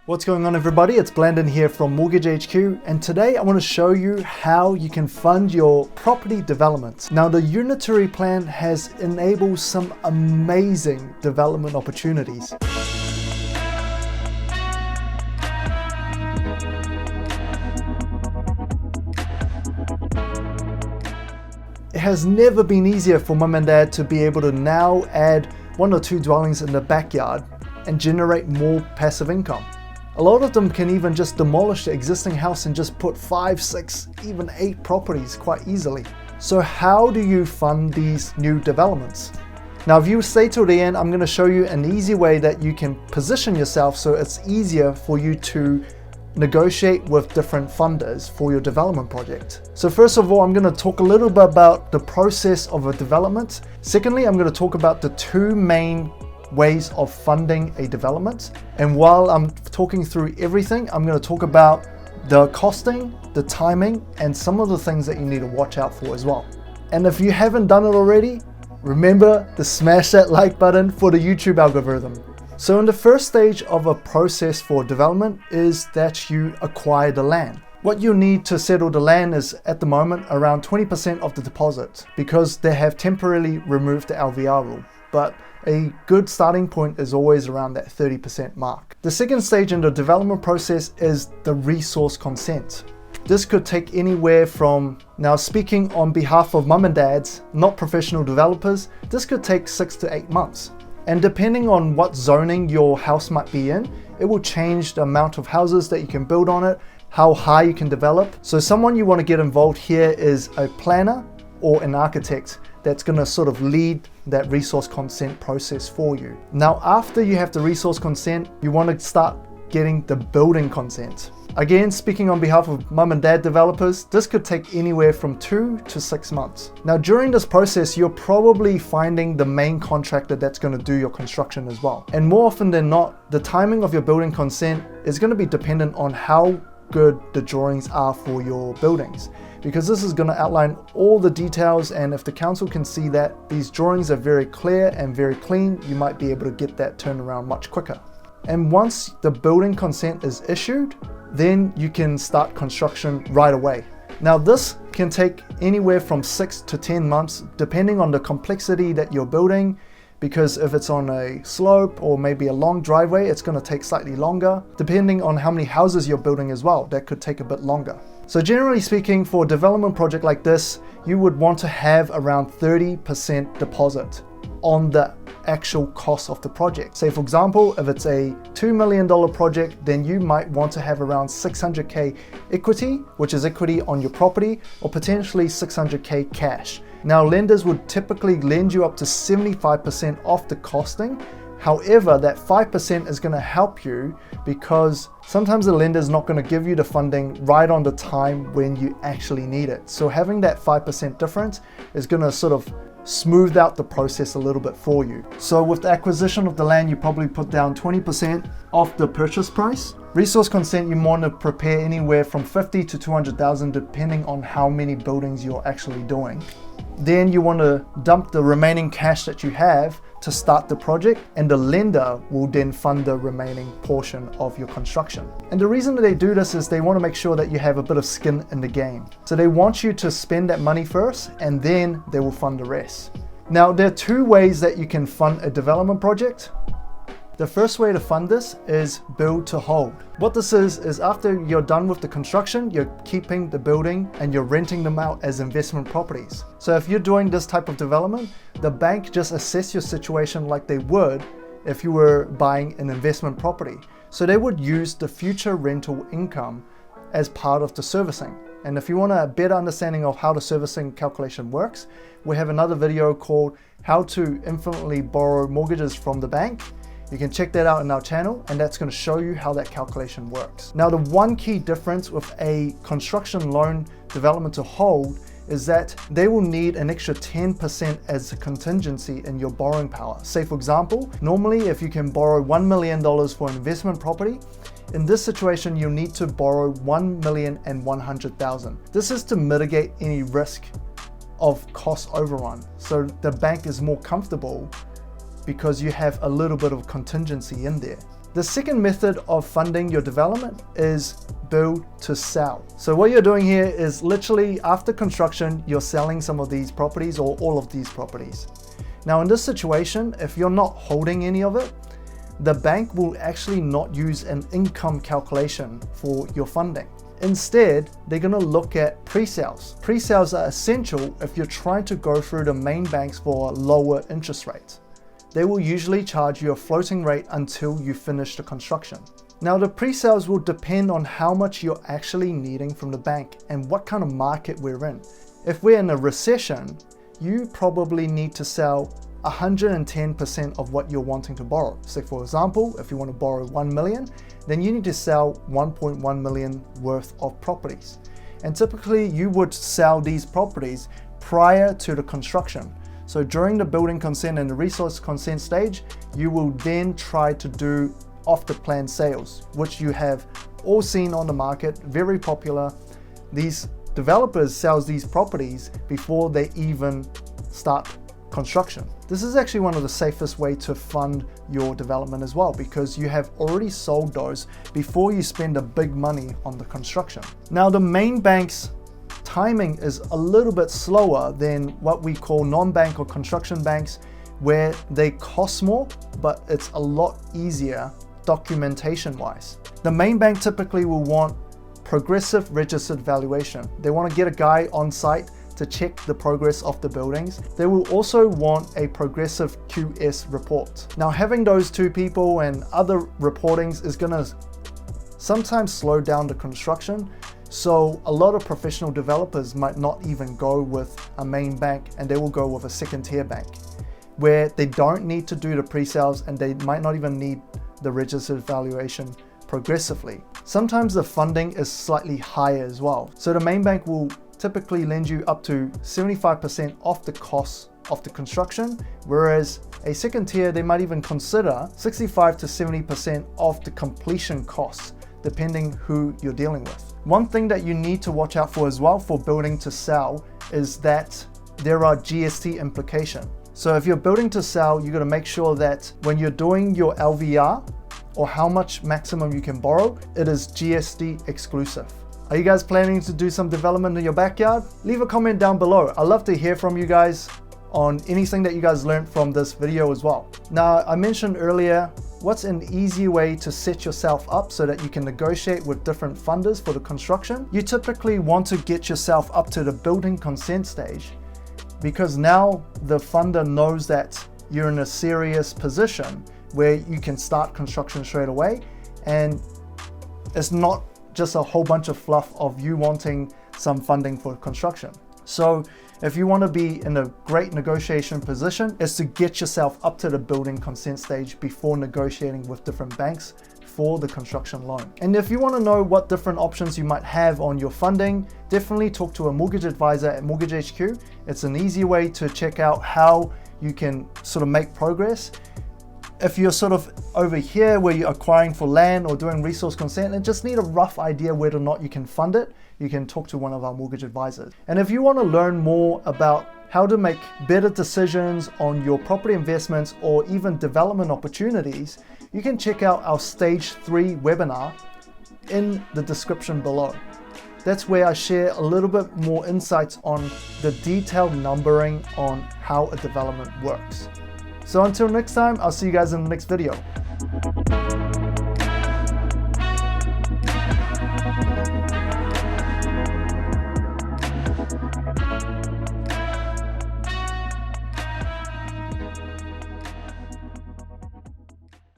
What's going on, everybody? It's Blandon here from Mortgage HQ, and today I want to show you how you can fund your property development. Now, the unitary plan has enabled some amazing development opportunities. It has never been easier for mum and dad to be able to now add 1 or 2 dwellings in the backyard and generate more passive income. A lot of them can even just demolish the existing house and just put 5, 6, even 8 properties quite easily. So how do you fund these new developments? Now, if you stay till the end, I'm going to show you an easy way that you can position yourself so it's easier for you to negotiate with different funders for your development project. So first of all, I'm going to talk a little bit about the process of a development. Secondly, I'm going to talk about the 2 main ways of funding a development. And while I'm talking through everything, I'm going to talk about the costing, the timing, and some of the things that you need to watch out for as well. And if you haven't done it already, remember to smash that like button for the YouTube algorithm. So in the first stage of a process for development is that you acquire the land. What you need to settle the land is at the moment around 20% of the deposit, because they have temporarily removed the LVR rule. But a good starting point is always around that 30% mark. The second stage in the development process is the resource consent. This could take anywhere from, now speaking on behalf of mum and dads, not professional developers, this could take 6 to 8 months. And depending on what zoning your house might be in, it will change the amount of houses that you can build on it, how high you can develop. So someone you want to get involved here is a planner or an architect that's going to sort of lead that resource consent process for you. Now, after you have the resource consent, you want to start getting the building consent. Again, speaking on behalf of mum and dad developers, this could take anywhere from 2 to 6 months. Now, during this process, you're probably finding the main contractor that's going to do your construction as well. And more often than not, the timing of your building consent is going to be dependent on how good the drawings are for your buildings, because this is going to outline all the details, and if the council can see that these drawings are very clear and very clean, you might be able to get that turnaround much quicker. And once the building consent is issued, then you can start construction right away. Now, this can take anywhere from 6 to 10 months depending on the complexity that you're building, because if it's on a slope or maybe a long driveway, it's going to take slightly longer. Depending on how many houses you're building as well, that could take a bit longer. So generally speaking, for a development project like this, you would want to have around 30% deposit on the actual cost of the project. Say for example, if it's a $2 million project, then you might want to have around 600K equity, which is equity on your property, or potentially 600K cash. Now, lenders would typically lend you up to 75% off the costing. However, that 5% is going to help you because sometimes the lender is not going to give you the funding right on the time when you actually need it. So having that 5% difference is going to sort of smooth out the process a little bit for you. So with the acquisition of the land, you probably put down 20% off the purchase price. Resource consent, you want to prepare anywhere from 50 to 200,000 depending on how many buildings you're actually doing. Then you want to dump the remaining cash that you have to start the project, and the lender will then fund the remaining portion of your construction. And the reason that they do this is they want to make sure that you have a bit of skin in the game. So they want you to spend that money first, and then they will fund the rest. Now, there are 2 ways that you can fund a development project. The first way to fund this is build to hold. What this is after you're done with the construction, you're keeping the building and you're renting them out as investment properties. So if you're doing this type of development, the bank just assess your situation like they would if you were buying an investment property. So they would use the future rental income as part of the servicing. And if you want a better understanding of how the servicing calculation works, we have another video called How to Infinitely Borrow Mortgages from the Bank. You can check that out in our channel, and that's going to show you how that calculation works. Now, the one key difference with a construction loan development to hold is that they will need an extra 10% as a contingency in your borrowing power. Say for example, normally if you can borrow $1 million for an investment property, in this situation you'll need to borrow $1,100,000. This is to mitigate any risk of cost overrun. So the bank is more comfortable because you have a little bit of contingency in there. The second method of funding your development is build to sell. So what you're doing here is literally after construction, you're selling some of these properties or all of these properties. Now in this situation, if you're not holding any of it, the bank will actually not use an income calculation for your funding. Instead, they're going to look at pre-sales. Pre-sales are essential if you're trying to go through the main banks for a lower interest rate. They will usually charge you a floating rate until you finish the construction. Now the pre-sales will depend on how much you're actually needing from the bank and what kind of market we're in. If we're in a recession, you probably need to sell 110% of what you're wanting to borrow. So for example, if you want to borrow 1 million, then you need to sell 1.1 million worth of properties. And typically you would sell these properties prior to the construction. So during the building consent and the resource consent stage, you will then try to do off the plan sales, which you have all seen on the market, very popular. These developers sell these properties before they even start construction. This is actually one of the safest way to fund your development as well, because you have already sold those before you spend a big money on the construction. Now the main bank's timing is a little bit slower than what we call non-bank or construction banks, where they cost more, but it's a lot easier documentation wise. The main bank typically will want progressive registered valuation. They want to get a guy on site to check the progress of the buildings. They will also want a progressive QS report. Now having those two people and other reportings is gonna sometimes slow down the construction. So a lot of professional developers might not even go with a main bank and they will go with a second tier bank where they don't need to do the pre-sales and they might not even need the registered valuation progressively. Sometimes the funding is slightly higher as well. So the main bank will typically lend you up to 75% off the cost of the construction, whereas a second tier, they might even consider 65 to 70% of the completion costs, depending who you're dealing with. One thing that you need to watch out for as well for building to sell is that there are GST implications. So if you're building to sell, you got to make sure that when you're doing your LVR or how much maximum you can borrow, it is GST exclusive. Are you guys planning to do some development in your backyard? Leave a comment down below. I'd love to hear from you guys on anything that you guys learned from this video as well. Now, I mentioned earlier, what's an easy way to set yourself up so that you can negotiate with different funders for the construction? You typically want to get yourself up to the building consent stage, because now the funder knows that you're in a serious position where you can start construction straight away, and it's not just a whole bunch of fluff of you wanting some funding for construction. So if you want to be in a great negotiation position, is to get yourself up to the building consent stage before negotiating with different banks for the construction loan. And if you want to know what different options you might have on your funding, definitely talk to a mortgage advisor at Mortgage HQ. It's an easy way to check out how you can sort of make progress. If you're sort of over here where you're acquiring for land or doing resource consent and just need a rough idea whether or not you can fund it, you can talk to one of our mortgage advisors. And if you want to learn more about how to make better decisions on your property investments or even development opportunities, you can check out our Stage 3 webinar in the description below. That's where I share a little bit more insights on the detailed numbering on how a development works. So until next time, I'll see you guys in the next video.